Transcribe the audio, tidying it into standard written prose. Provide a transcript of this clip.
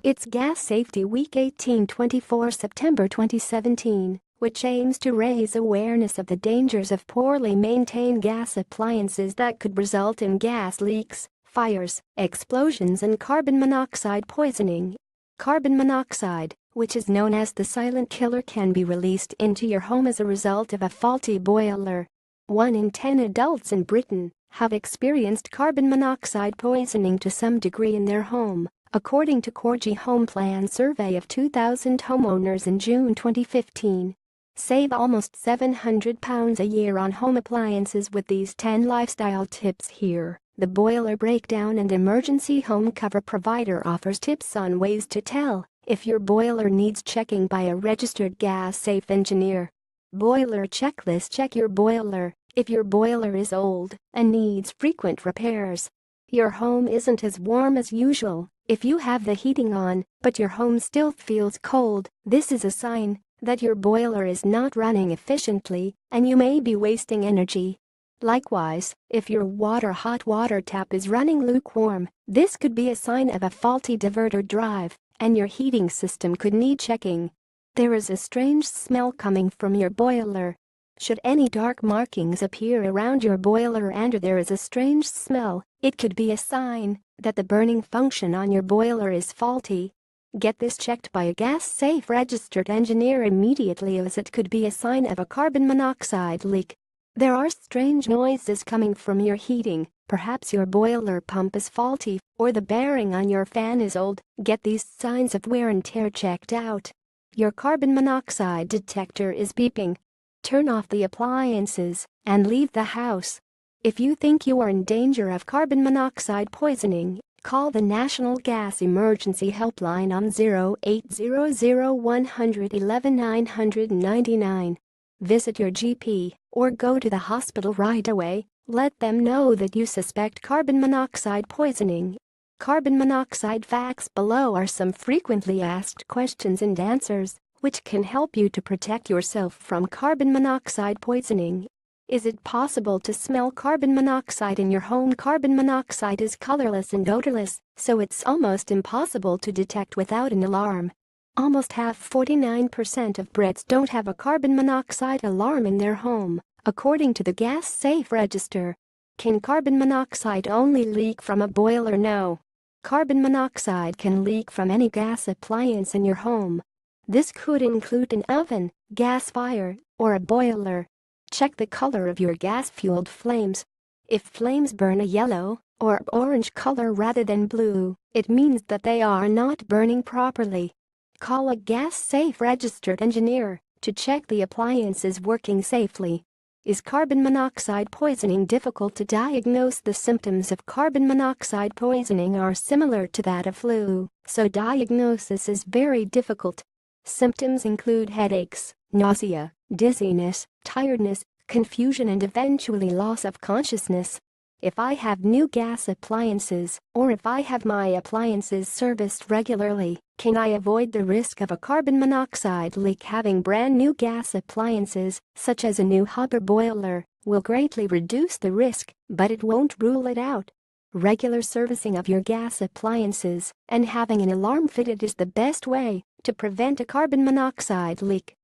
It's Gas Safety Week 1824 September 2017, which aims to raise awareness of the dangers of poorly maintained gas appliances that could result in gas leaks, fires, explosions and carbon monoxide poisoning. Carbon monoxide, which is known as the silent killer, can be released into your home as a result of a faulty boiler. 1 in 10 adults in Britain have experienced carbon monoxide poisoning to some degree in their home, according to Corgi Home Plan survey of 2,000 homeowners in June 2015. Save almost £700 a year on home appliances with these 10 lifestyle tips here. The Boiler Breakdown and Emergency Home Cover Provider offers tips on ways to tell if your boiler needs checking by a registered gas-safe engineer. Boiler checklist: check your boiler if your boiler is old and needs frequent repairs. Your home isn't as warm as usual. If you have the heating on, but your home still feels cold, this is a sign that your boiler is not running efficiently and you may be wasting energy. Likewise, if your hot water tap is running lukewarm, this could be a sign of a faulty diverter drive, and your heating system could need checking. There is a strange smell coming from your boiler. Should any dark markings appear around your boiler and there is a strange smell, it could be a sign that the burning function on your boiler is faulty. Get this checked by a gas-safe registered engineer immediately, as it could be a sign of a carbon monoxide leak. There are strange noises coming from your heating. Perhaps your boiler pump is faulty or the bearing on your fan is old. Get these signs of wear and tear checked out. Your carbon monoxide detector is beeping. Turn off the appliances and leave the house. If you think you are in danger of carbon monoxide poisoning, call the National Gas Emergency Helpline on 0800 111 999. Visit your GP or go to the hospital right away. Let them know that you suspect carbon monoxide poisoning. Carbon monoxide facts: below are some frequently asked questions and answers, which can help you to protect yourself from carbon monoxide poisoning. Is it possible to smell carbon monoxide in your home? Carbon monoxide is colorless and odorless, so it's almost impossible to detect without an alarm. Almost half, 49% of Brits, don't have a carbon monoxide alarm in their home, according to the Gas Safe Register. Can carbon monoxide only leak from a boiler? No. Carbon monoxide can leak from any gas appliance in your home. This could include an oven, gas fire, or a boiler. Check the color of your gas-fueled flames. If flames burn a yellow or orange color rather than blue, it means that they are not burning properly. Call a gas-safe registered engineer to check the appliances working safely. Is carbon monoxide poisoning difficult to diagnose? The symptoms of carbon monoxide poisoning are similar to that of flu, so diagnosis is very difficult. Symptoms include headaches, nausea, dizziness, tiredness, confusion and eventually loss of consciousness. If I have new gas appliances, or if I have my appliances serviced regularly, can I avoid the risk of a carbon monoxide leak? Having brand new gas appliances, such as a new hob or boiler, will greatly reduce the risk, but it won't rule it out. Regular servicing of your gas appliances and having an alarm fitted is the best way to prevent a carbon monoxide leak.